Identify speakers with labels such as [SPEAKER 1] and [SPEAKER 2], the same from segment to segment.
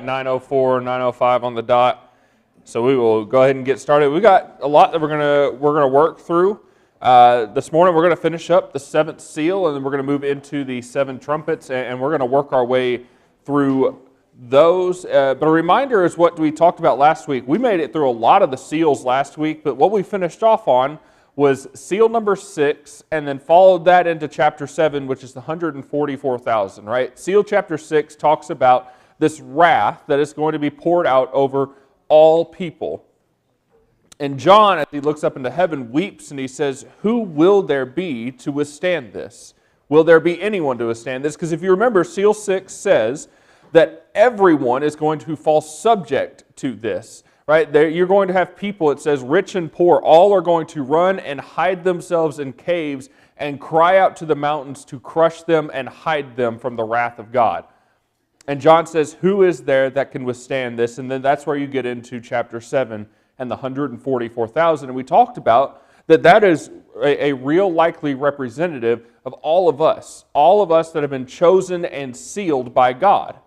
[SPEAKER 1] at 9:04, 9:05 on the dot. So we will go ahead and get started. We got a lot that we're gonna work through. This morning we're gonna finish up the seventh seal, and then we're gonna move into the seven trumpets, and we're gonna work our way through those. But a reminder is what we talked about last week. We made it through a lot of the seals last week, but what we finished off on was seal number 6, and then followed that into chapter 7, which is the 144,000, right? Seal chapter 6 talks about this wrath that is going to be poured out over all people. And John, as he looks up into heaven, weeps and he says, who will there be to withstand this? Will there be anyone to withstand this? Because if you remember, seal 6 says that everyone is going to fall subject to this. Right? You're going to have people, it says, rich and poor, all are going to run and hide themselves in caves and cry out to the mountains to crush them and hide them from the wrath of God. And John says, who is there that can withstand this? And then that's where you get into chapter 7 and the 144,000. And we talked about that is a real likely representative of all of us that have been chosen and sealed by God.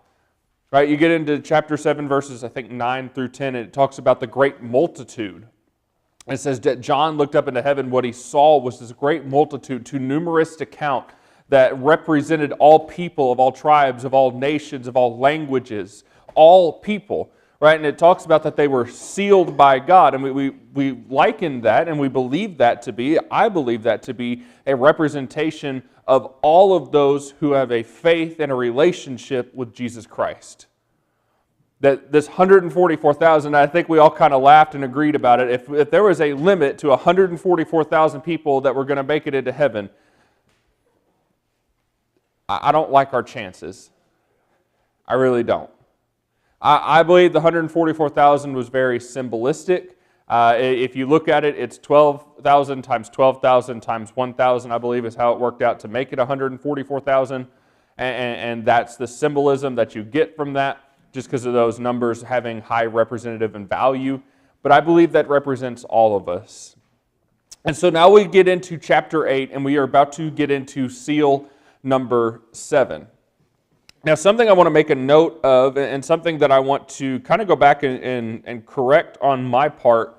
[SPEAKER 1] Right, you get into chapter 7, verses, I think, 9 through 10, and it talks about the great multitude. It says that John looked up into heaven. What he saw was this great multitude, too numerous to count, that represented all people of all tribes, of all nations, of all languages, all people. Right, and it talks about that they were sealed by God. And we liken that, and we believe that to be, I believe that to be, a representation of all of those who have a faith and a relationship with Jesus Christ. That this 144,000, I think we all kind of laughed and agreed about it. If there was a limit to 144,000 people that were going to make it into heaven, I don't like our chances. I really don't. I believe the 144,000 was very symbolistic. If you look at it, it's 12,000 times 12,000 times 1,000, I believe, is how it worked out to make it 144,000. And that's the symbolism that you get from that, just because of those numbers having high representative and value. But I believe that represents all of us. And so now we get into chapter 8, and we are about to get into seal number 7. Now, something I want to make a note of, and something that I want to kind of go back and correct on my part,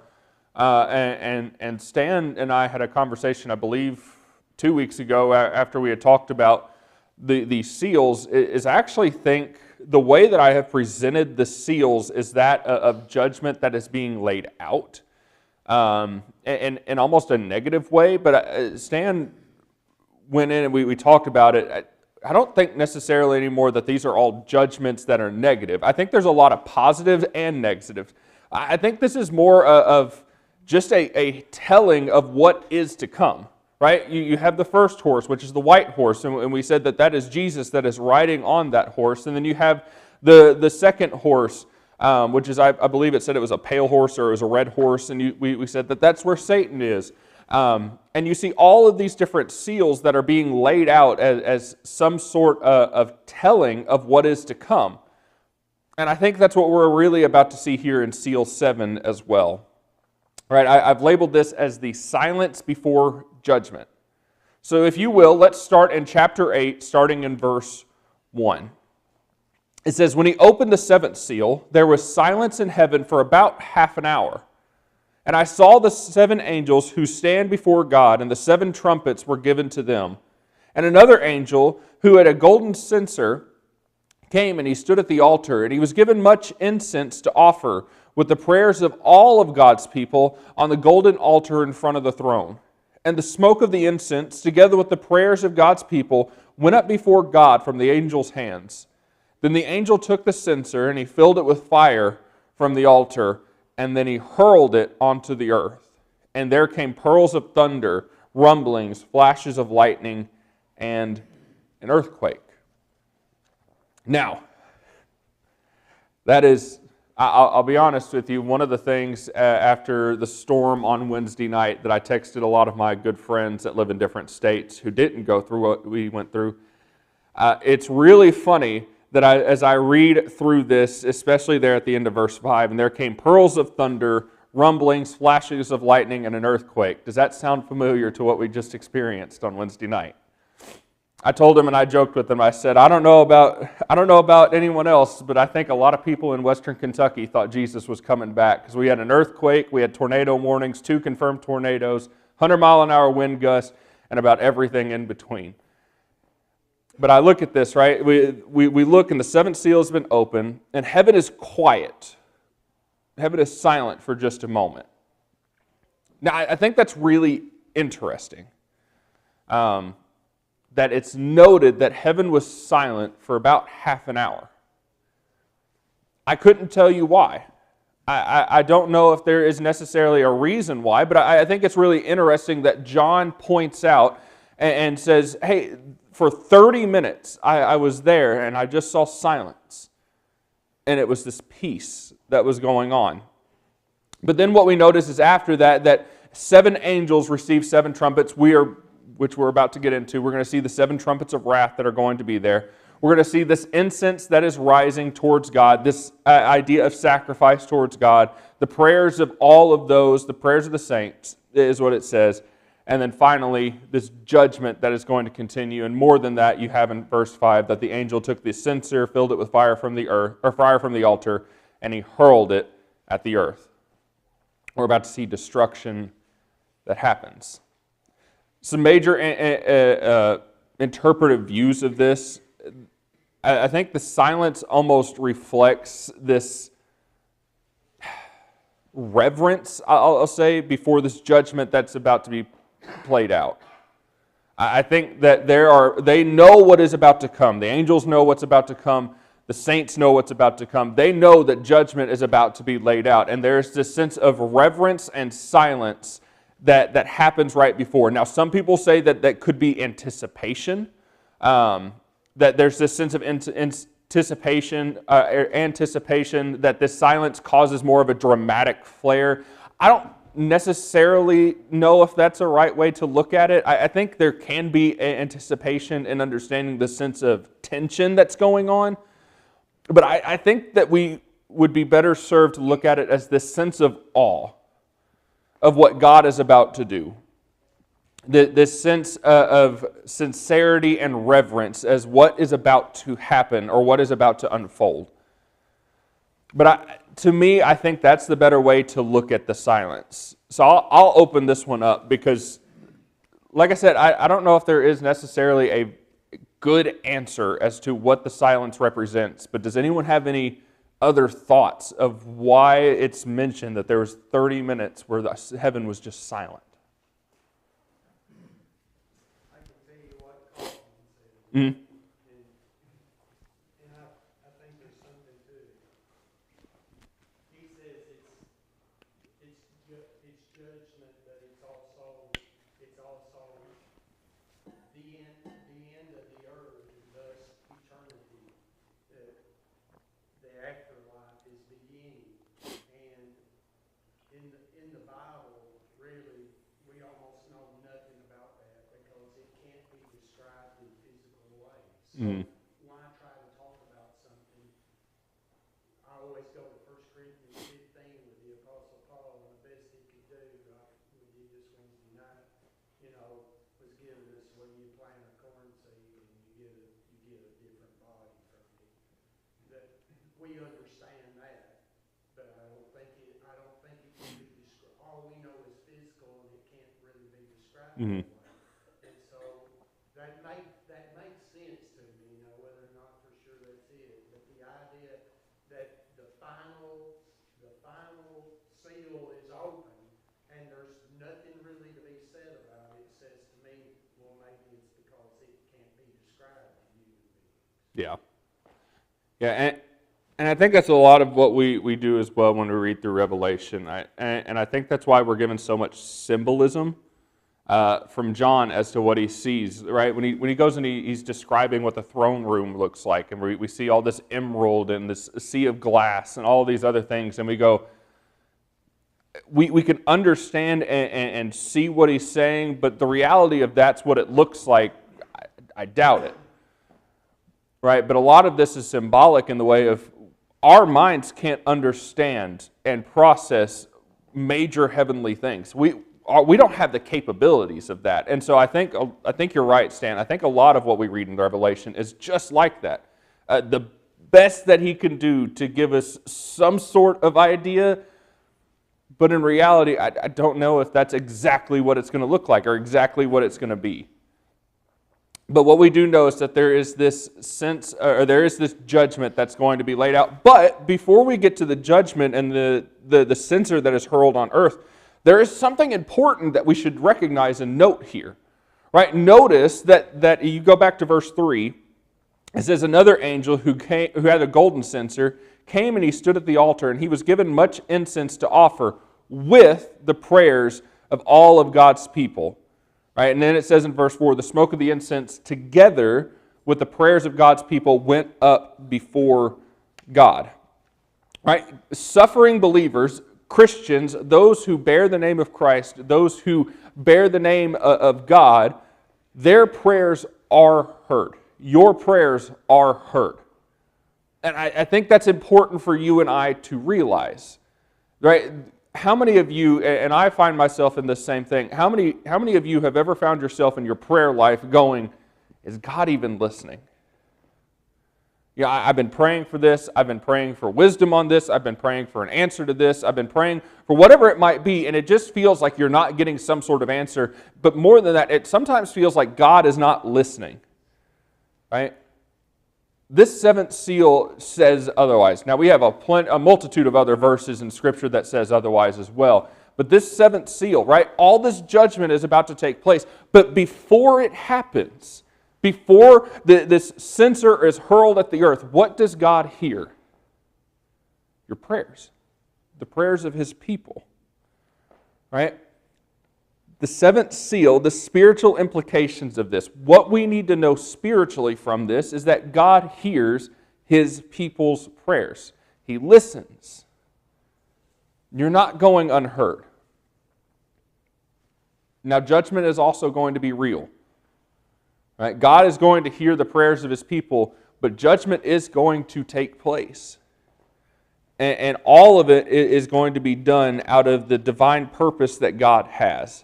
[SPEAKER 1] and Stan and I had a conversation, I believe, 2 weeks ago after we had talked about the seals, is I actually think the way that I have presented the seals is that of judgment that is being laid out, in almost a negative way. But Stan went in and we talked about it. I don't think necessarily anymore that these are all judgments that are negative. I think there's a lot of positives and negatives. I think this is more of just a telling of what is to come, right? You have the first horse, which is the white horse, and we said that is Jesus that is riding on that horse. And then you have the second horse, which is, I believe it said it was a pale horse or it was a red horse, and we said that that's where Satan is. And you see all of these different seals that are being laid out as some sort of telling of what is to come. And I think that's what we're really about to see here in seal 7 as well. All right, I've labeled this as the silence before judgment. So if you will, let's start in chapter 8, starting in verse 1. It says, when he opened the seventh seal, there was silence in heaven for about half an hour. And I saw the 7 angels who stand before God, and the 7 trumpets were given to them. And another angel, who had a golden censer, came and he stood at the altar, and he was given much incense to offer with the prayers of all of God's people on the golden altar in front of the throne. And the smoke of the incense, together with the prayers of God's people, went up before God from the angel's hands. Then the angel took the censer, and he filled it with fire from the altar, and then he hurled it onto the earth. And there came pearls of thunder, rumblings, flashes of lightning, and an earthquake. Now, that is, I'll be honest with you, one of the things after the storm on Wednesday night that I texted a lot of my good friends that live in different states who didn't go through what we went through. It's really funny that as I read through this, especially there at the end of verse 5, and there came pearls of thunder, rumblings, flashes of lightning, and an earthquake. Does that sound familiar to what we just experienced on Wednesday night? I told him and I joked with him. I said, I don't know about anyone else, but I think a lot of people in Western Kentucky thought Jesus was coming back because we had an earthquake, we had tornado warnings, 2 confirmed tornadoes, 100-mile-an-hour wind gusts, and about everything in between. But I look at this, right? We look and the 7th seal has been opened, and heaven is quiet. Heaven is silent for just a moment. Now, I think that's really interesting. That it's noted that heaven was silent for about half an hour. I couldn't tell you why. I don't know if there is necessarily a reason why, but I think it's really interesting that John points out and says, hey, for 30 minutes I was there and I just saw silence. And it was this peace that was going on. But then what we notice is after that 7 angels received 7 trumpets. Which we're about to get into. We're going to see the 7 trumpets of wrath that are going to be there. We're going to see this incense that is rising towards God, this idea of sacrifice towards God, the prayers of all of those, the prayers of the saints, is what it says. And then finally, this judgment that is going to continue. And more than that, you have in verse 5 that the angel took the censer, filled it with fire from the earth, or fire from the altar, and he hurled it at the earth. We're about to see destruction that happens. Some major interpretive views of this. I think the silence almost reflects this reverence, I'll say, before this judgment that's about to be played out. I think that they know what is about to come. The angels know what's about to come. The saints know what's about to come. They know that judgment is about to be laid out. And there's this sense of reverence and silence that happens right before. Now, some people say that could be anticipation, that there's this sense of anticipation that this silence causes more of a dramatic flair. I don't necessarily know if that's a right way to look at it. I think there can be anticipation in understanding the sense of tension that's going on, but I think that we would be better served to look at it as this sense of awe of what God is about to do. This sense of sincerity and reverence as what is about to happen or what is about to unfold. But to me, I think that's the better way to look at the silence. So I'll open this one up because, like I said, I don't know if there is necessarily a good answer as to what the silence represents, but does anyone have any other thoughts of why it's mentioned that there was 30 minutes where the heaven was just silent?
[SPEAKER 2] I can tell you what Carlton said.
[SPEAKER 1] Mm-hmm.
[SPEAKER 2] And I think there's something to it. He says it's judgment, but it's also the end of the earth, and thus eternity. The afterlife is beginning, and in the Bible, really, we almost know nothing about that because it can't be described in physical ways. So why try to talk about something? I always go to 1 Corinthians 15 with the Apostle Paul, and the best he could do, like we did this Wednesday night, was giving us where you plant a corn seed and you get a different body from it. That we understand that, but I don't think it can be described. All we know is physical, and it can't really be described.
[SPEAKER 1] Mm-hmm.
[SPEAKER 2] And so that makes sense to me, whether or not for sure that's it. But the idea that the final seal is open and there's nothing really to be said about it says to me, well, maybe it's because it can't be described to human beings.
[SPEAKER 1] Yeah. Yeah, and I think that's a lot of what we do as well when we read through Revelation. And I think that's why we're given so much symbolism from John as to what he sees, right? When he goes and he's describing what the throne room looks like, and we see all this emerald and this sea of glass and all these other things, and we go, we can understand and see what he's saying, but the reality of that's what it looks like, I doubt it. Right? But a lot of this is symbolic in the way of our minds can't understand and process major heavenly things. we don't have the capabilities of that. And so I think you're right, Stan. I think a lot of what we read in Revelation is just like that. The best that he can do to give us some sort of idea, but in reality, I don't know if that's exactly what it's going to look like or exactly what it's going to be. But what we do know is that there is this sense, or there is this judgment that's going to be laid out. But before we get to the judgment and the censer that is hurled on earth, there is something important that we should recognize and note here. Right? Notice that you go back to verse 3. It says, another angel who had a golden censer came and he stood at the altar, and he was given much incense to offer with the prayers of all of God's people. Right? And then it says in verse 4, the smoke of the incense together with the prayers of God's people went up before God. Right? Suffering believers, Christians, those who bear the name of Christ, those who bear the name of God, their prayers are heard. Your prayers are heard. And I think that's important for you and I to realize. Right? How many of you, and I find myself in the same thing, how many of you have ever found yourself in your prayer life going, is God even listening? Yeah, I've been praying for this, I've been praying for wisdom on this, I've been praying for an answer to this, I've been praying for whatever it might be, and it just feels like you're not getting some sort of answer. But more than that, it sometimes feels like God is not listening. Right? This seventh seal says otherwise. Now, we have a multitude of other verses in Scripture that says otherwise as well. But this seventh seal, right? All this judgment is about to take place. But before it happens, before this censer is hurled at the earth, what does God hear? Your prayers. The prayers of His people. Right? The seventh seal, the spiritual implications of this, what we need to know spiritually from this is that God hears His people's prayers. He listens. You're not going unheard. Now, judgment is also going to be real. Right? God is going to hear the prayers of His people, but judgment is going to take place. And all of it is going to be done out of the divine purpose that God has.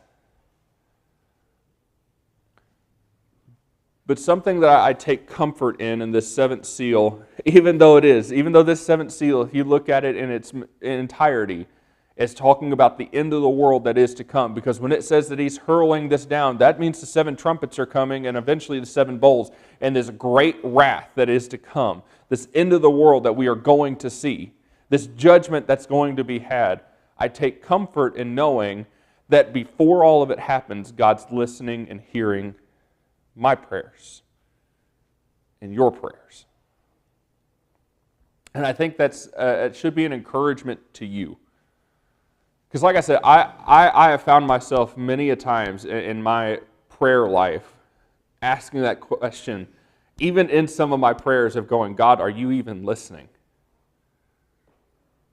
[SPEAKER 1] But something that I take comfort in this seventh seal, even though this seventh seal, if you look at it in its entirety, is talking about the end of the world that is to come. Because when it says that He's hurling this down, that means the 7 trumpets are coming and eventually the 7 bowls and this great wrath that is to come. This end of the world that we are going to see. This judgment that's going to be had. I take comfort in knowing that before all of it happens, God's listening and hearing my prayers and your prayers. And I think it should be an encouragement to you. Because like I said, I have found myself many a times in my prayer life asking that question, even in some of my prayers of going, God, are you even listening?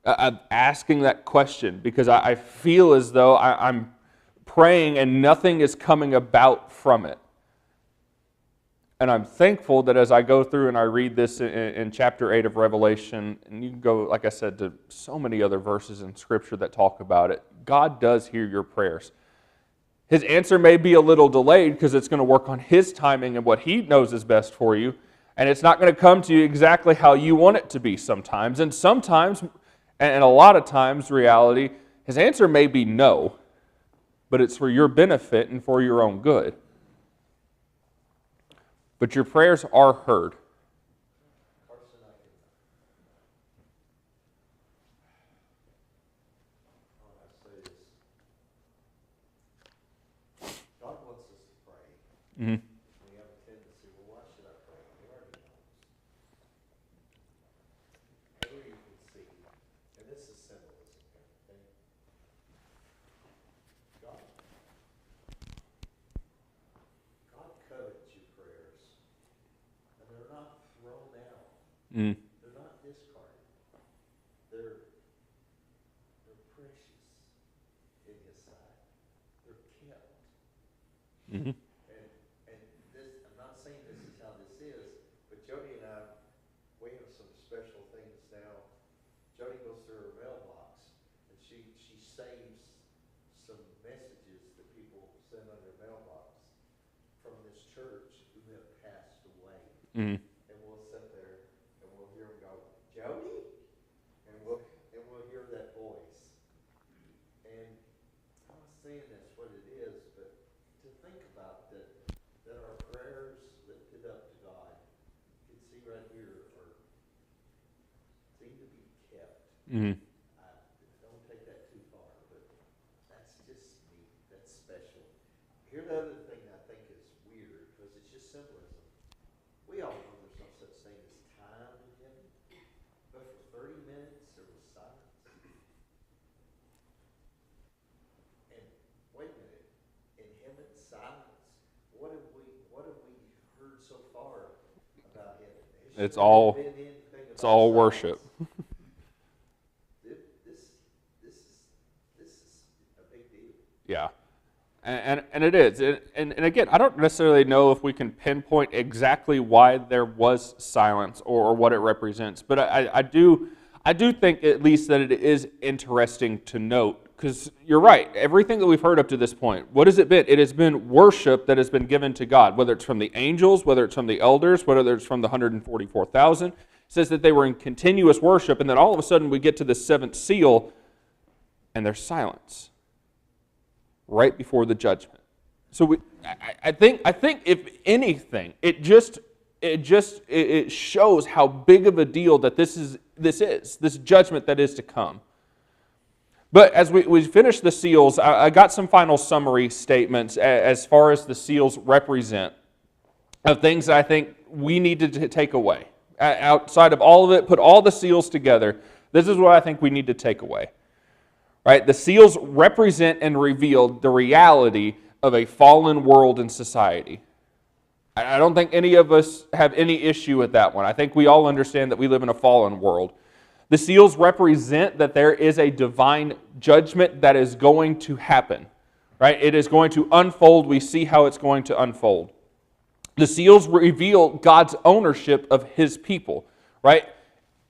[SPEAKER 1] I'm asking that question because I feel as though I'm praying and nothing is coming about from it. And I'm thankful that as I go through and I read this in chapter 8 of Revelation, and you can go, like I said, to so many other verses in Scripture that talk about it, God does hear your prayers. His answer may be a little delayed because it's going to work on His timing and what He knows is best for you. And it's not going to come to you exactly how you want it to be sometimes. And sometimes, and a lot of times, reality, His answer may be no, but it's for your benefit and for your own good. But your prayers are heard.
[SPEAKER 3] God wants us to pray.
[SPEAKER 1] Mm-hmm.
[SPEAKER 3] We have a tendency, well, why should I pray? He already knows. Here you can see, and this is symbolism here, okay? God covets your prayers, and they're not thrown out.
[SPEAKER 1] Mm.
[SPEAKER 3] They're not discarded. They're precious in His sight. They're kept.
[SPEAKER 1] Mm-hmm.
[SPEAKER 3] And this, I'm not saying this is how this is, but Jody and I, we have some special things now. Jody goes through her mailbox, and she saves some messages sent on their mailbox from this church who have passed away.
[SPEAKER 1] Mm.
[SPEAKER 3] And we'll sit there and we'll hear them go, Jody? And we'll hear that voice. And I'm not saying that's what it is, but to think about that our prayers lifted up to God, you can see right here, are seem to be kept.
[SPEAKER 1] Mm.
[SPEAKER 3] Don't take that too far, but that's just neat. That's special. Here's the other thing I think is weird, because it's just symbolism. We all know there's no such thing as time in heaven, but for 30 minutes there was silence. And wait a minute, in heaven, silence. What have we heard so far about heaven?
[SPEAKER 1] It's all worship.
[SPEAKER 3] This is a big deal.
[SPEAKER 1] Yeah. And it is. And again, I don't necessarily know if we can pinpoint exactly why there was silence or what it represents, but I do think at least that it is interesting to note, because you're right, everything that we've heard up to this point, what has it been? It has been worship that has been given to God, whether it's from the angels, whether it's from the elders, whether it's from the 144,000. It says that they were in continuous worship, and then all of a sudden we get to the seventh seal, and there's silence right before the judgment. So I think if anything, it shows how big of a deal that this judgment that is to come. But as we finish the seals, I got some final summary statements as far as the seals represent of things that I think we need to take away. Outside of all of it, put all the seals together. This is what I think we need to take away. Right? The seals represent and reveal the reality of a fallen world and society. I don't think any of us have any issue with that one. I think we all understand that we live in a fallen world. The seals represent that there is a divine judgment that is going to happen. Right? It is going to unfold. We see how it's going to unfold. The seals reveal God's ownership of His people. Right?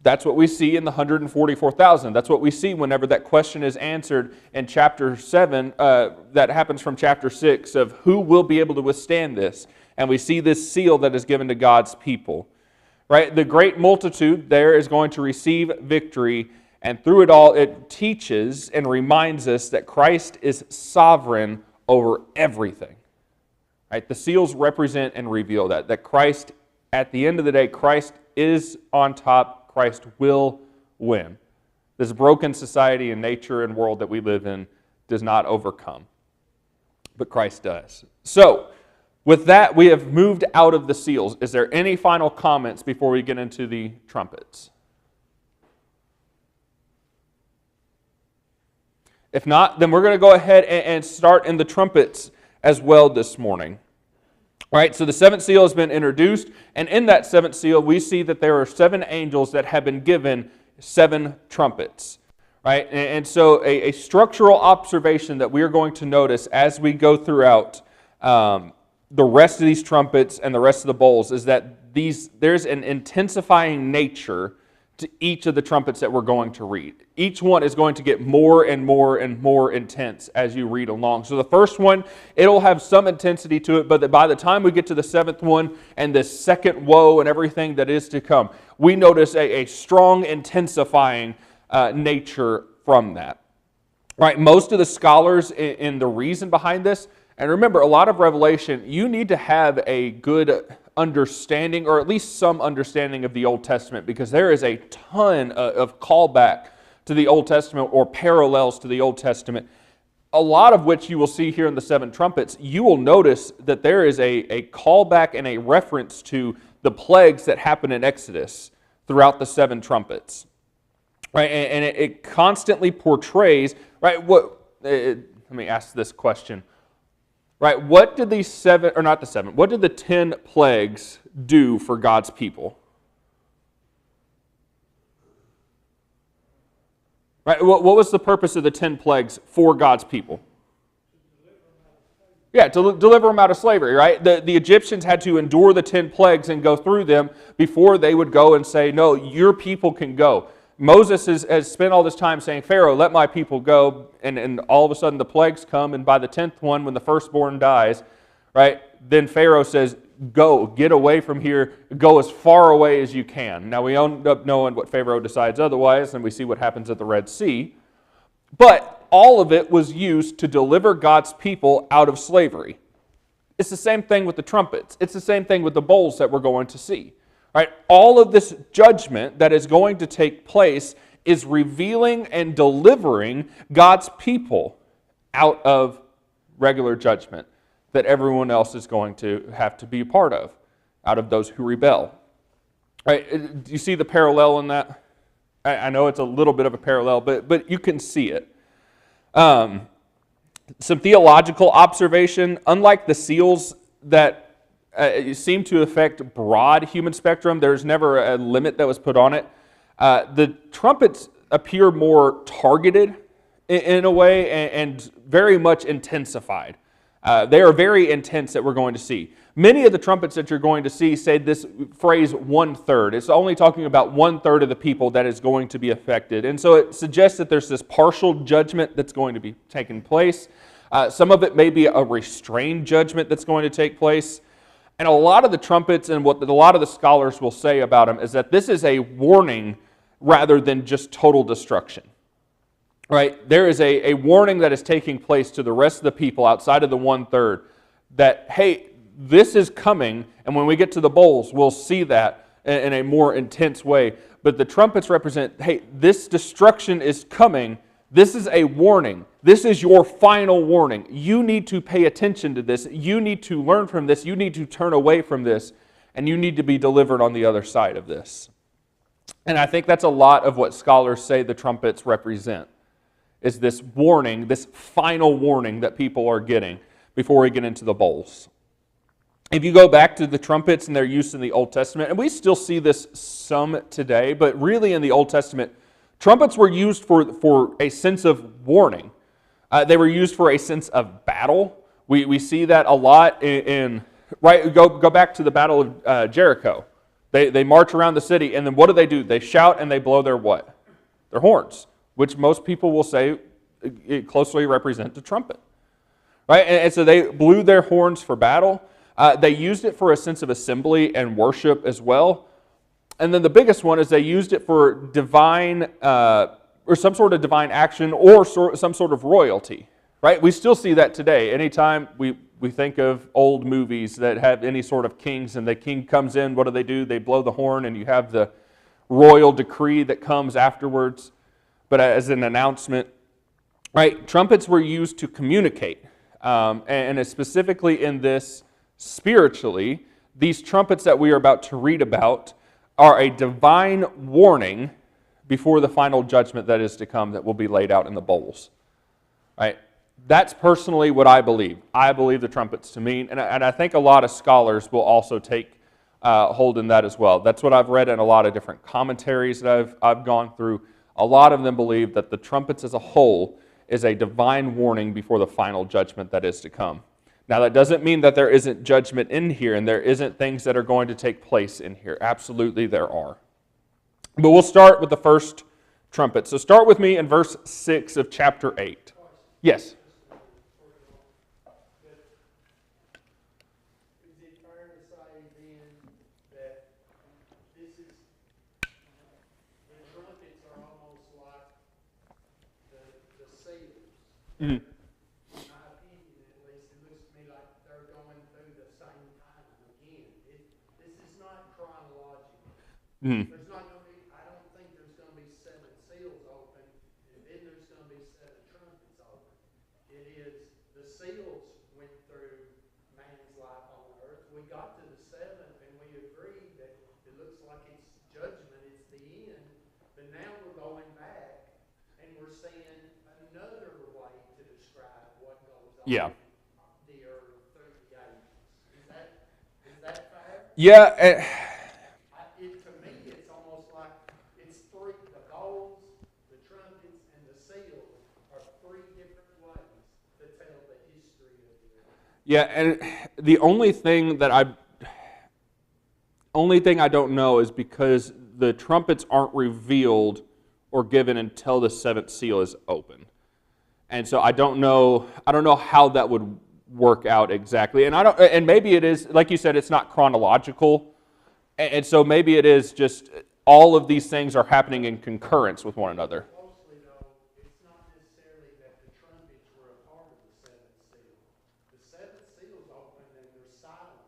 [SPEAKER 1] That's what we see in the 144,000. That's what we see whenever that question is answered in chapter 7, that happens from chapter 6, of who will be able to withstand this. And we see this seal that is given to God's people. Right? The great multitude there is going to receive victory, and through it all, it teaches and reminds us that Christ is sovereign over everything. Right? The seals represent and reveal that Christ, at the end of the day, Christ is on top. Christ will win. This broken society and nature and world that we live in does not overcome, but Christ does. So, with that, we have moved out of the seals. Is there any final comments before we get into the trumpets? If not, then we're going to go ahead and start in the trumpets as well this morning. All right, so the seventh seal has been introduced, and in that seventh seal, we see that there are 7 angels that have been given 7 trumpets. Right, and so a structural observation that we are going to notice as we go throughout the rest of these trumpets and the rest of the bowls is that there's an intensifying nature to each of the trumpets that we're going to read. Each one is going to get more and more and more intense as you read along. So the first one, it'll have some intensity to it, but by the time we get to the 7th one and the second woe and everything that is to come, we notice a strong intensifying nature from that. Right? Most of the scholars in the reason behind this, and remember, a lot of Revelation, you need to have a good understanding, or at least some understanding of the Old Testament, because there is a ton of callback to the Old Testament or parallels to the Old Testament, a lot of which you will see here in the 7 trumpets. You will notice that there is a callback and a reference to the plagues that happen in Exodus throughout the 7 trumpets. Right? And it constantly portrays, right, let me ask this question. Right, what did the 7, or not the 7, what did the 10 plagues do for God's people? Right, what was the purpose of the 10 plagues for God's people? Yeah, to deliver them out of slavery, right? The Egyptians had to endure the 10 plagues and go through them before they would go and say, no, your people can go. Moses has spent all this time saying, Pharaoh, let my people go, and all of a sudden the plagues come, and by the 10th one, when the firstborn dies, right, then Pharaoh says, go, get away from here, go as far away as you can. Now we end up knowing what Pharaoh decides otherwise, and we see what happens at the Red Sea. But all of it was used to deliver God's people out of slavery. It's the same thing with the trumpets. It's the same thing with the bowls that we're going to see. Right? All of this judgment that is going to take place is revealing and delivering God's people out of regular judgment that everyone else is going to have to be a part of, out of those who rebel. Right? Do you see the parallel in that? I know it's a little bit of a parallel, but you can see it. Some theological observation, unlike the seals that seem to affect broad human spectrum, there's never a limit that was put on it. The trumpets appear more targeted in a way and very much intensified. They are very intense that we're going to see. Many of the trumpets that you're going to see say this phrase 1/3. It's only talking about 1/3 of the people that is going to be affected. And so it suggests that there's this partial judgment that's going to be taking place. Some of it may be a restrained judgment that's going to take place. And a lot of the trumpets and what a lot of the scholars will say about them is that this is a warning rather than just total destruction. Right? There is a warning that is taking place to the rest of the people outside of the 1/3 that, hey, this is coming, and when we get to the bowls, we'll see that in a more intense way. But the trumpets represent, hey, this destruction is coming. This is a warning. This is your final warning. You need to pay attention to this. You need to learn from this. You need to turn away from this, and you need to be delivered on the other side of this. And I think that's a lot of what scholars say the trumpets represent, is this warning, this final warning that people are getting before we get into the bowls. If you go back to the trumpets and their use in the Old Testament, and we still see this some today, but really in the Old Testament, trumpets were used for a sense of warning. They were used for a sense of battle. We see that a lot in right. Go back to the Battle of Jericho. They march around the city, and then what do? They shout and they blow their what? Their horns, which most people will say it closely represent the trumpet. Right, and so they blew their horns for battle. They used it for a sense of assembly and worship as well. And then the biggest one is they used it for divine, or some sort of divine action or some sort of royalty, right? We still see that today. Anytime we think of old movies that have any sort of kings and the king comes in, what do? They blow the horn and you have the royal decree that comes afterwards, but as an announcement, right? Trumpets were used to communicate, and specifically in this spiritually, these trumpets that we are about to read about are a divine warning before the final judgment that is to come that will be laid out in the bowls. Right? That's personally what I believe. I believe the trumpets to mean, and I think a lot of scholars will also take hold in that as well. That's what I've read in a lot of different commentaries that I've gone through. A lot of them believe that the trumpets as a whole is a divine warning before the final judgment that is to come. Now, that doesn't mean that there isn't judgment in here and there isn't things that are going to take place in here. Absolutely there are. But we'll start with the first trumpet. So start with me in verse 6 of chapter 8. Yes?
[SPEAKER 2] Is it fair to say then that this is, the trumpets are almost like the seals?
[SPEAKER 1] Mm-hmm. Mm-hmm.
[SPEAKER 2] There's not going to be, I don't think there's going to be 7 seals open, and then there's going to be 7 trumpets open. It is, the seals went through man's life on earth. We got to the 7th, and we agreed that it looks like it's judgment, it's the end. But now we're going back, and we're seeing another way to describe what goes on.
[SPEAKER 1] Yeah.
[SPEAKER 2] The earth through the ages. Is that fair?
[SPEAKER 1] Yeah. Yeah, and the only thing I don't know is because the trumpets aren't revealed or given until the seventh seal is open. And so I don't know how that would work out exactly. And maybe it is, like you said, it's not chronological. And so maybe it is just all of these things are happening in concurrence with one another.
[SPEAKER 2] Closely though, it's not necessarily that the trumpets were a part of the seventh seal. The seventh seal's open and there's silence.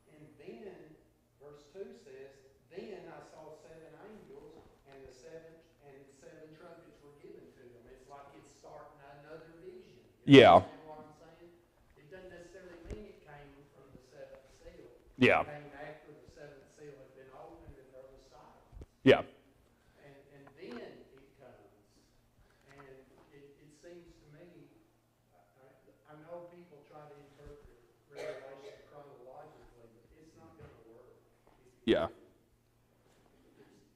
[SPEAKER 2] And then, verse 2 says, then I saw seven angels and seven trumpets were given to them. It's like it's starting another vision.
[SPEAKER 1] Yeah.
[SPEAKER 2] Understand what I'm saying? It doesn't necessarily mean it came from the seventh seal.
[SPEAKER 1] Yeah.
[SPEAKER 2] It came after the seventh seal had been opened and there was silence.
[SPEAKER 1] Yeah.
[SPEAKER 2] And then it comes. And it seems to me, I know people try to interpret Revelation chronologically, but it's not going to work.
[SPEAKER 1] Yeah.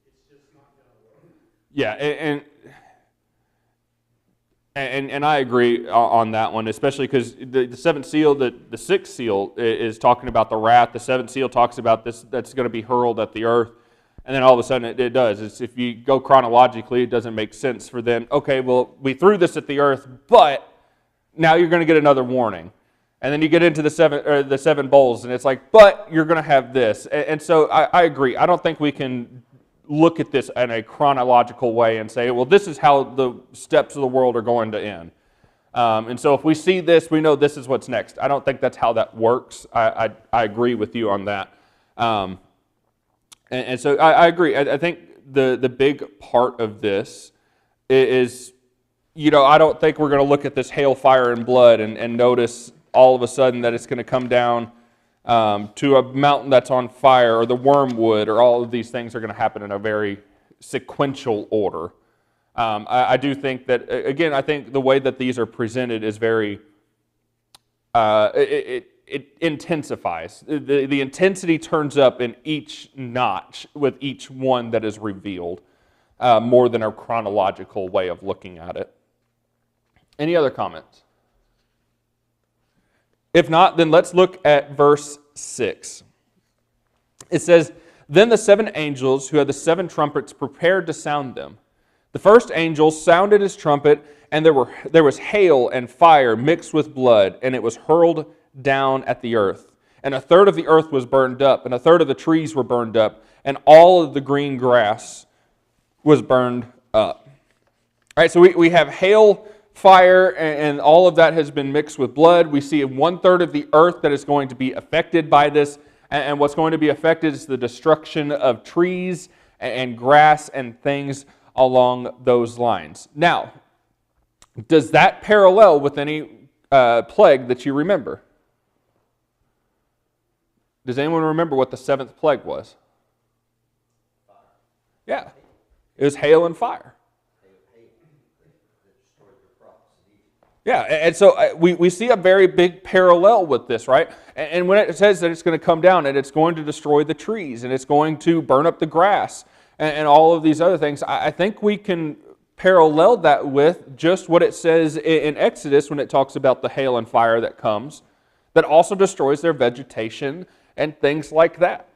[SPEAKER 2] It's just not going to work.
[SPEAKER 1] Yeah, and I agree on that one, especially because the seventh seal, the sixth seal is talking about the wrath. The seventh seal talks about this that's going to be hurled at the earth. And then all of a sudden it does. If you go chronologically, it doesn't make sense for them. Okay, well, we threw this at the earth, but now you're going to get another warning. And then you get into the seven bowls, and it's like, but you're going to have this. And so I agree. I don't think we can look at this in a chronological way and say, well, this is how the steps of the world are going to end. And so if we see this, we know this is what's next. I don't think that's how that works. I agree with you on that. And so I agree. I think the big part of this is, I don't think we're going to look at this hail, fire, and blood and notice all of a sudden that it's going to come down to a mountain that's on fire, or the wormwood, or all of these things are going to happen in a very sequential order. I do think that, again, I think the way that these are presented is very, it intensifies. The intensity turns up in each notch with each one that is revealed, more than a chronological way of looking at it. Any other comments? If not, then let's look at verse 6. It says, then the seven angels who had the seven trumpets prepared to sound them. The first angel sounded his trumpet, and there was hail and fire mixed with blood, and it was hurled down at the earth. And a third of the earth was burned up, and a third of the trees were burned up, and all of the green grass was burned up. All right, so we have hail, fire, and all of that has been mixed with blood. We see 1/3 of the earth that is going to be affected by this, and what's going to be affected is the destruction of trees and grass and things along those lines. Now, does that parallel with any plague that you remember? Does anyone remember what the seventh plague was?
[SPEAKER 3] Fire.
[SPEAKER 1] Yeah, it was hail and fire. Yeah, and so we see a very big parallel with this, right? And when it says that it's going to come down and it's going to destroy the trees and it's going to burn up the grass and all of these other things, I think we can parallel that with just what it says in Exodus when it talks about the hail and fire that comes, that also destroys their vegetation and things like that.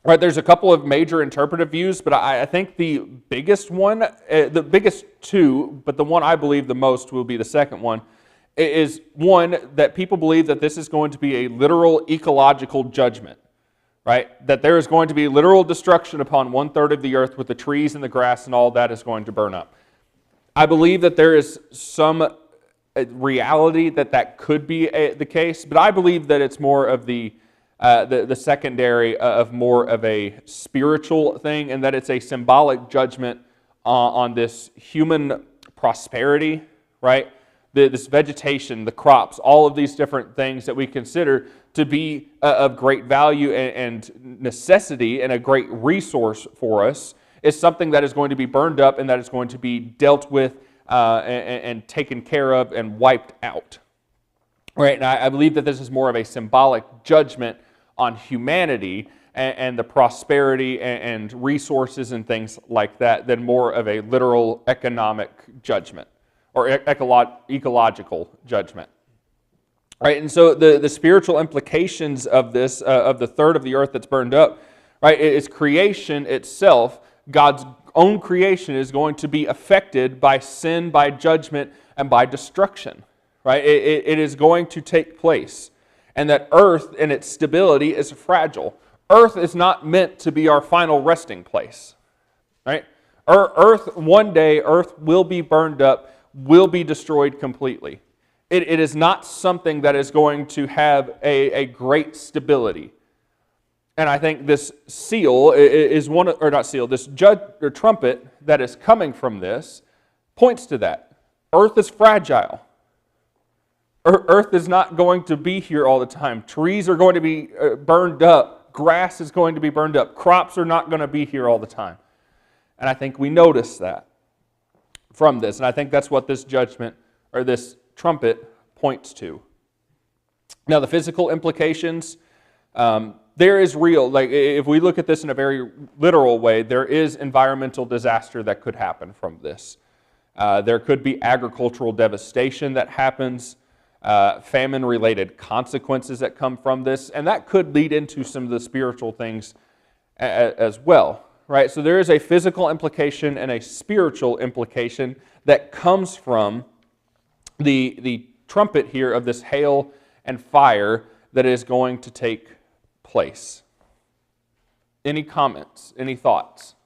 [SPEAKER 1] Right, there's a couple of major interpretive views, but I think the biggest one, the biggest two, but the one I believe the most will be the second one, is one that people believe that this is going to be a literal ecological judgment, right? That there is going to be literal destruction upon 1/3 of the earth with the trees and the grass and all that is going to burn up. I believe that there is some reality that could be the case, but I believe that it's more of the secondary of more of a spiritual thing, and that it's a symbolic judgment on this human prosperity, right? This vegetation, the crops, all of these different things that we consider to be of great value and necessity and a great resource for us is something that is going to be burned up and that is going to be dealt with and taken care of and wiped out. Right? And I believe that this is more of a symbolic judgment on humanity and the prosperity and resources and things like that than more of a literal economic judgment or ecological judgment. Right? And so the spiritual implications of this, of the third of the earth that's burned up, right, is creation itself, God's own creation is going to be affected by sin, by judgment, and by destruction. Right? It is going to take place. And that earth and its stability is fragile. Earth is not meant to be our final resting place. Right? Earth, one day, earth will be burned up, will be destroyed completely. It is not something that is going to have a great stability. And I think this seal is one, or not seal, this trumpet that is coming from this points to that. Earth is fragile. Earth is not going to be here all the time. Trees are going to be burned up. Grass is going to be burned up. Crops are not going to be here all the time. And I think we notice that from this. And I think that's what this judgment, or this trumpet, points to. Now, the physical implications, there is real, like if we look at this in a very literal way, there is environmental disaster that could happen from this. There could be agricultural devastation that happens, famine-related consequences that come from this, and that could lead into some of the spiritual things as well. Right? So there is a physical implication and a spiritual implication that comes from the trumpet here of this hail and fire that is going to take place. Any comments? Any thoughts?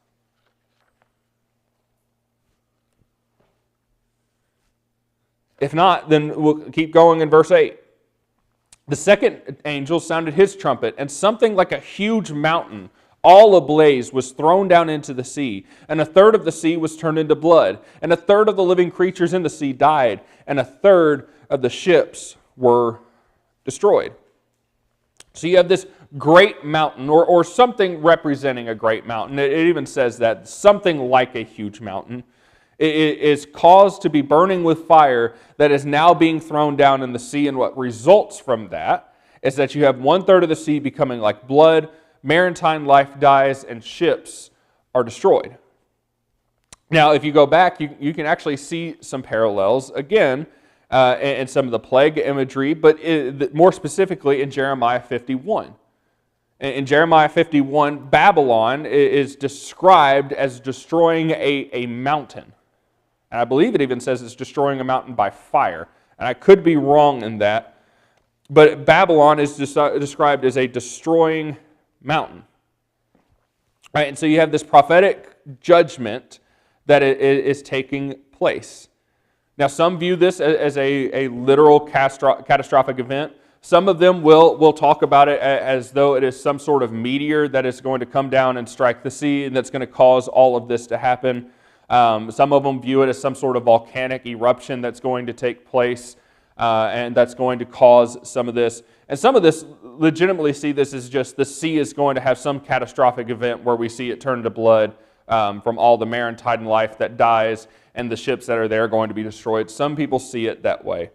[SPEAKER 1] If not, then we'll keep going in verse 8. The second angel sounded his trumpet, and something like a huge mountain, all ablaze, was thrown down into the sea, and a third of the sea was turned into blood, and a third of the living creatures in the sea died, and a third of the ships were destroyed. So you have this great mountain, or something representing a great mountain. It even says that, something like a huge mountain. It is caused to be burning with fire that is now being thrown down in the sea, and what results from that is that you have 1/3 of the sea becoming like blood, maritime life dies, and ships are destroyed. Now, if you go back, you can actually see some parallels, again, in some of the plague imagery, but more specifically in Jeremiah 51. In Jeremiah 51, Babylon is described as destroying a mountain. And I believe it even says it's destroying a mountain by fire. And I could be wrong in that, but Babylon is described as a destroying mountain. Right? And so you have this prophetic judgment that is taking place. Now, some view this as a literal catastrophic event. Some of them will talk about it as though it is some sort of meteor that is going to come down and strike the sea, and that's going to cause all of this to happen. Some of them view it as some sort of volcanic eruption that's going to take place, and that's going to cause some of this. And some of this legitimately see this as just the sea is going to have some catastrophic event where we see it turn to blood from all the maritime life that dies, and the ships that are there are going to be destroyed. Some people see it that way.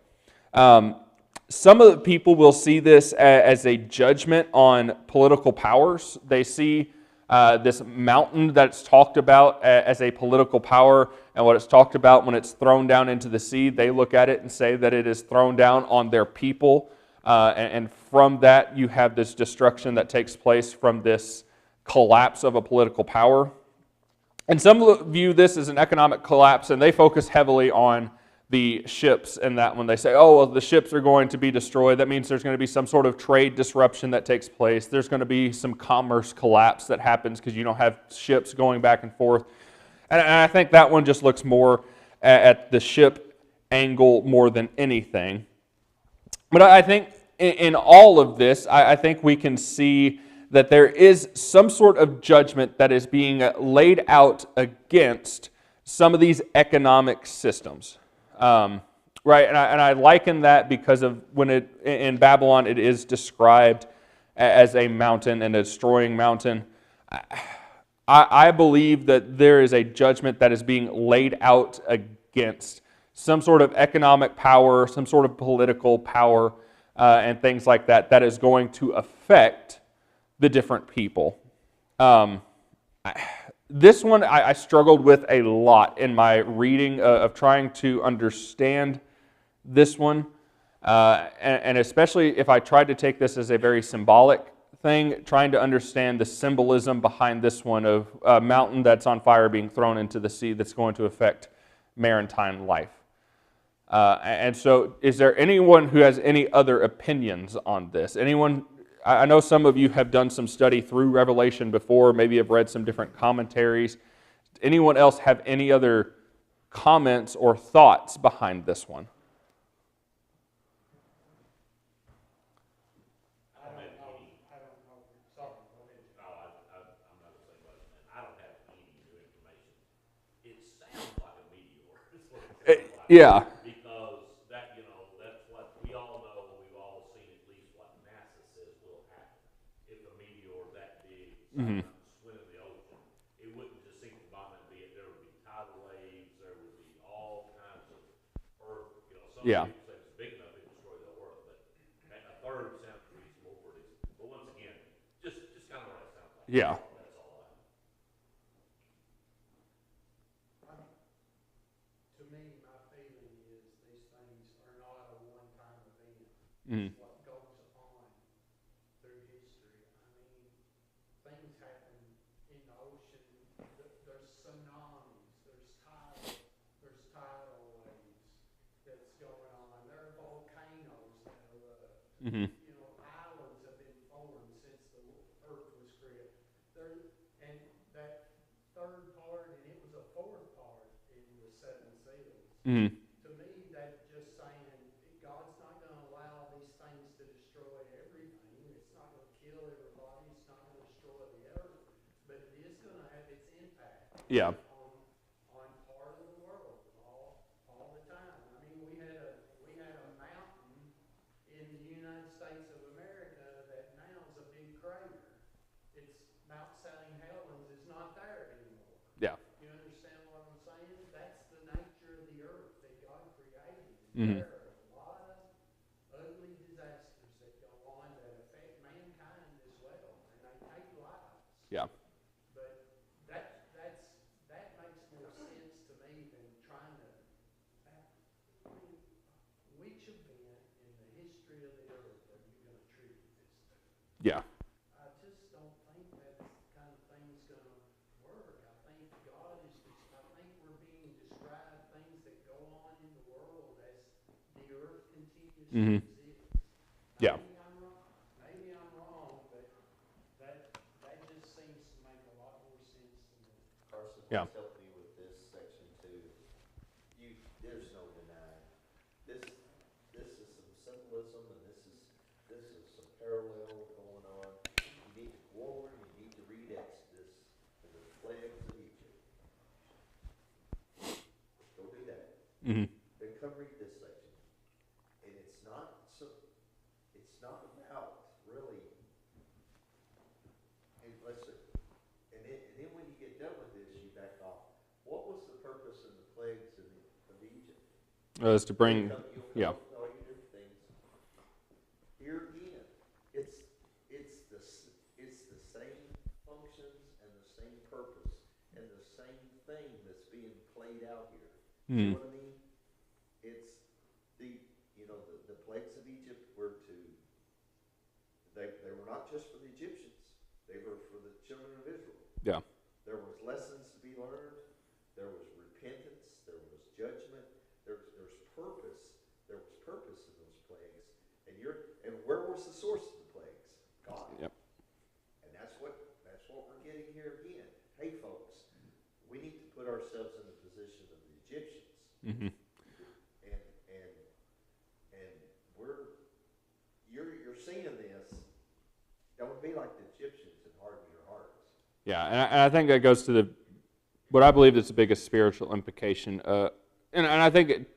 [SPEAKER 1] Some of the people will see this as a judgment on political powers. They see this mountain that's talked about as a political power, and what it's talked about when it's thrown down into the sea, they look at it and say that it is thrown down on their people, and from that you have this destruction that takes place from this collapse of a political power. And some view this as an economic collapse, and they focus heavily on the ships and that when they say, oh, well, the ships are going to be destroyed, that means there's going to be some sort of trade disruption that takes place. There's going to be some commerce collapse that happens because you don't have ships going back and forth. And I think that one just looks more at the ship angle more than anything. But I think in all of this, I think we can see that there is some sort of judgment that is being laid out against some of these economic systems. Right, and I liken that because of when in Babylon it is described as a mountain and a destroying mountain. I believe that there is a judgment that is being laid out against some sort of economic power, some sort of political power, and things like that, that is going to affect the different people. This one I struggled with a lot in my reading of trying to understand this one, and especially if I tried to take this as a very symbolic thing, trying to understand the symbolism behind this one of a mountain that's on fire being thrown into the sea that's going to affect maritime life. And so, is there anyone who has any other opinions on this? Anyone? I know some of you have done some study through Revelation before, maybe have read some different commentaries. Anyone else have any other comments or thoughts behind this one?
[SPEAKER 2] I don't know, sorry, go ahead.
[SPEAKER 4] No, I'm not gonna say much, man. I don't have any new information. It sounds like a meteor, is what it sounds like.
[SPEAKER 1] Yeah.
[SPEAKER 4] Because that, that's what we all know, we've all seen at least what NASA says will happen. If a meteor that big,
[SPEAKER 1] Mhm.
[SPEAKER 4] swim in the ocean, it wouldn't just sink the bottom, there would be tidal waves, there would be all kinds of earth, some
[SPEAKER 1] Yeah.
[SPEAKER 4] people say it's big enough to destroy the world, but a third sounds reasonable for this. But once again, just kind of what it sounds like.
[SPEAKER 1] Yeah.
[SPEAKER 4] That's all I know.
[SPEAKER 2] To me, my feeling is these things are not a one-time event.
[SPEAKER 1] Mhm.
[SPEAKER 2] It's what goes on through history. I mean, things happen in the ocean. There's tsunamis, there's tidal waves that's going on. There are volcanoes that erupt.
[SPEAKER 1] Mhm.
[SPEAKER 2] Islands have been formed since the earth was created. And that third part, and it was a fourth part in the seven seals.
[SPEAKER 1] Mhm.
[SPEAKER 2] To me, that's just saying God's not going to allow these things to destroy everything. It's not going to kill everybody. It's not going to destroy the earth. But it is going to have its impact
[SPEAKER 1] Yeah.
[SPEAKER 2] on part of the world all the time. I mean, we had a mountain in the United States of America that now is a big crater. It's Mount St. Helens is not there anymore.
[SPEAKER 1] Yeah.
[SPEAKER 2] You understand what I'm saying? That's the nature of the earth that God created.
[SPEAKER 1] Mhm.
[SPEAKER 2] There are a lot of ugly disasters that go on that affect mankind as well, and they take lives.
[SPEAKER 1] Yeah.
[SPEAKER 2] But that makes more sense to me than trying to. Which event in the history of the earth are you going to attribute this to?
[SPEAKER 1] Yeah.
[SPEAKER 2] I just don't think that's the kind of thing that's going to work. I think we're being described things that go on in the world as the earth continues
[SPEAKER 1] Mhm.
[SPEAKER 2] to exist.
[SPEAKER 1] Yeah.
[SPEAKER 2] Maybe I'm wrong, but that just seems to make a lot more sense to me.
[SPEAKER 3] Carson,
[SPEAKER 1] Yeah.
[SPEAKER 3] please help me with this section too. There's no denying. This is some symbolism and this is some parallel going on. You need to go over and you need to read Exodus and the plagues of Egypt. Go do that.
[SPEAKER 1] Mhm.
[SPEAKER 3] Then come read this section. And it's not about really, and then when you get done with this, you back off. What was the purpose of the plagues of Egypt?
[SPEAKER 1] Is to bring.
[SPEAKER 3] You'll come
[SPEAKER 1] Yeah.
[SPEAKER 3] up with all your different things. Here again, it's the same functions and the same purpose and the same thing that's being played out here. You
[SPEAKER 1] Mhm.
[SPEAKER 3] know what I mean? It's the plagues of Egypt were they were not just for the Egyptians. They were for the children of Israel.
[SPEAKER 1] Yeah.
[SPEAKER 3] There was lessons to be learned. There was repentance. There was judgment. There's purpose. There was purpose in those plagues. And where was the source of the plagues? God.
[SPEAKER 1] Yep.
[SPEAKER 3] And that's what we're getting here again. Hey, folks, we need to put ourselves in the position of the Egyptians.
[SPEAKER 1] Mhm.
[SPEAKER 3] And you're seeing this. Don't be like the Egyptians and harden your hearts.
[SPEAKER 1] Yeah, and I think that goes to what I believe is the biggest spiritual implication. And I think,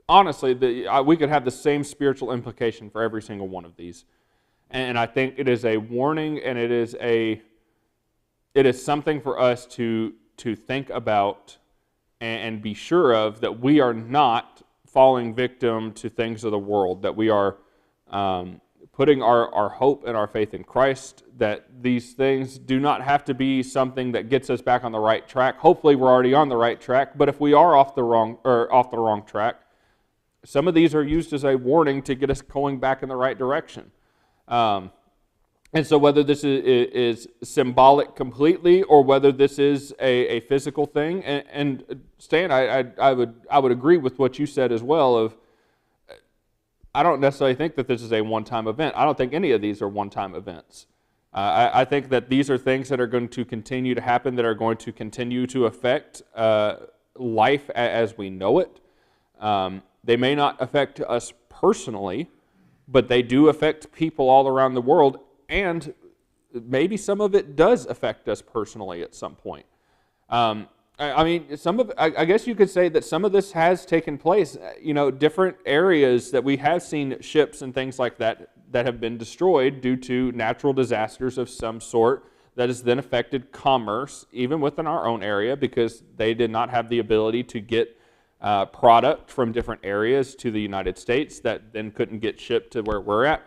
[SPEAKER 1] honestly, we could have the same spiritual implication for every single one of these. And I think it is a warning, and it is something for us to think about and be sure of, that we are not falling victim to things of the world, that we are putting our hope and our faith in Christ, that these things do not have to be something that gets us back on the right track. Hopefully we're already on the right track, but if we are off the wrong track, some of these are used as a warning to get us going back in the right direction. And so whether this is symbolic completely or whether this is a physical thing, and Stan, I would agree with what you said as well of, I don't necessarily think that this is a one-time event. I don't think any of these are one-time events. I think that these are things that are going to continue to happen, that are going to continue to affect life as we know it. They may not affect us personally, but they do affect people all around the world, and maybe some of it does affect us personally at some point. I mean, I guess you could say that some of this has taken place. You know, different areas that we have seen ships and things like that have been destroyed due to natural disasters of some sort that has then affected commerce, even within our own area, because they did not have the ability to get product from different areas to the United States that then couldn't get shipped to where we're at.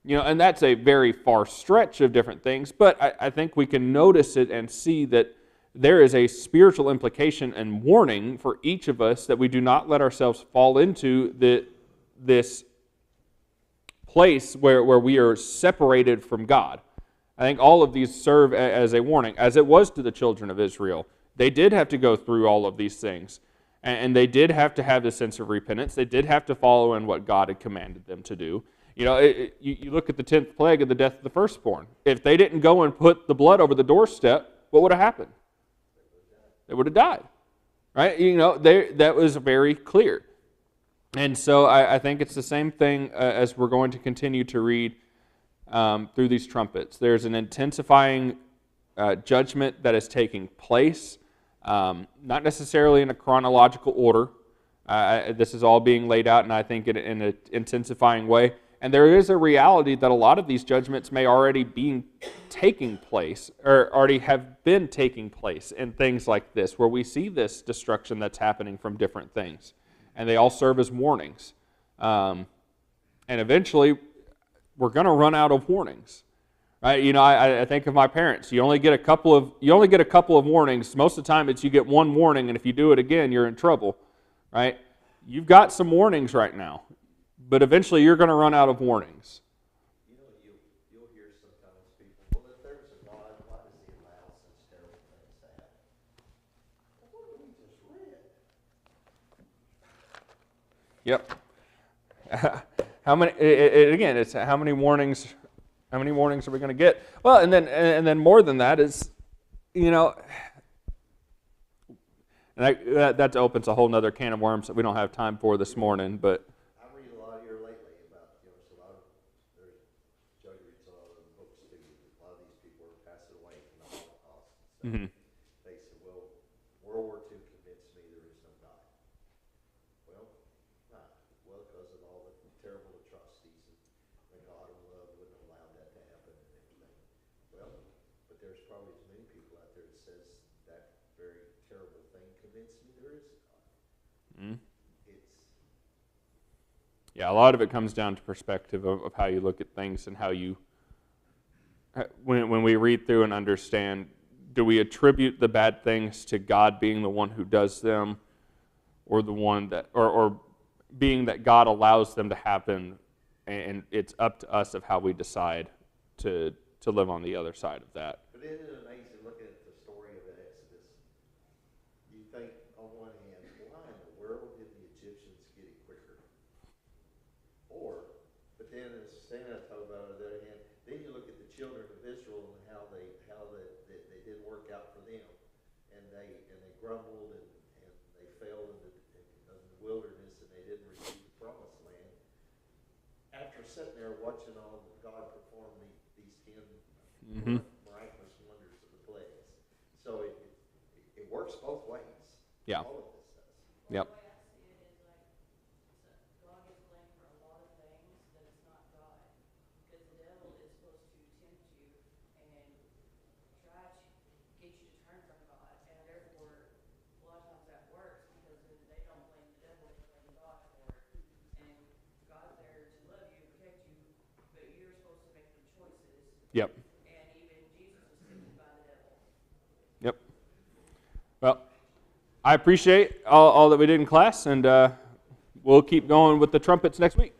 [SPEAKER 1] You know, and that's a very far stretch of different things, but I think we can notice it and see that there is a spiritual implication and warning for each of us that we do not let ourselves fall into this place where we are separated from God. I think all of these serve as a warning, as it was to the children of Israel. They did have to go through all of these things, and they did have to have this sense of repentance. They did have to follow in what God had commanded them to do. You know, you look at the 10th plague of the death of the firstborn. If they didn't go and put the blood over the doorstep, what would have happened? They would have died, right? You know, that was very clear. And so I think it's the same thing as we're going to continue to read through these trumpets. There's an intensifying judgment that is taking place, not necessarily in a chronological order. This is all being laid out, and I think in an intensifying way. And there is a reality that a lot of these judgments may already be taking place, or already have been taking place in things like this, where we see this destruction that's happening from different things. And they all serve as warnings. And eventually, we're going to run out of warnings. Right? You know, I think of my parents. You only get a couple of warnings. Most of the time, it's you get one warning, and if you do it again, you're in trouble. Right? You've got some warnings right now. But eventually you're going to run out of warnings.
[SPEAKER 3] You know, you'll hear sometimes people, well, if there's a God, why does he allow such terrible things to happen? Well, what we just read.
[SPEAKER 1] Yep. How many? Again, it's how many warnings? How many warnings are we going to get? Well, and then more than that is, you know, and that opens a whole other can of worms that we don't have time for this morning, but. Mm-hmm.
[SPEAKER 3] They said, well, World War II convinced me there is no God. Well, not. Well, because of all the terrible atrocities and God of love wouldn't allow that to happen and everything. Well, but there's probably as many people out there that says that very terrible thing convinced me there is a God.
[SPEAKER 1] Mm-hmm.
[SPEAKER 3] Yeah,
[SPEAKER 1] a lot of it comes down to perspective of how you look at things and how you, when we read through and understand, do we attribute the bad things to God being the one who does them, or the one that, or being that God allows them to happen, and it's up to us of how we decide to live on the other side of that.
[SPEAKER 3] But isn't it amazing looking at the story of the Exodus? You think on one hand, why in the world did the Egyptians get it quicker? But then as Santa talked about on the other hand, then you look at the children of Israel and how they didn't work out for them, and they grumbled and they fell in the wilderness and they didn't receive the promised land. After sitting there watching all of God perform these 10 miraculous wonders of the plagues, so it works both ways.
[SPEAKER 1] Yeah.
[SPEAKER 3] All of this does.
[SPEAKER 1] Yep. Yep.
[SPEAKER 5] And even Jesus was tempted by the devil.
[SPEAKER 1] Yep. Well, I appreciate all that we did in class, and we'll keep going with the trumpets next week.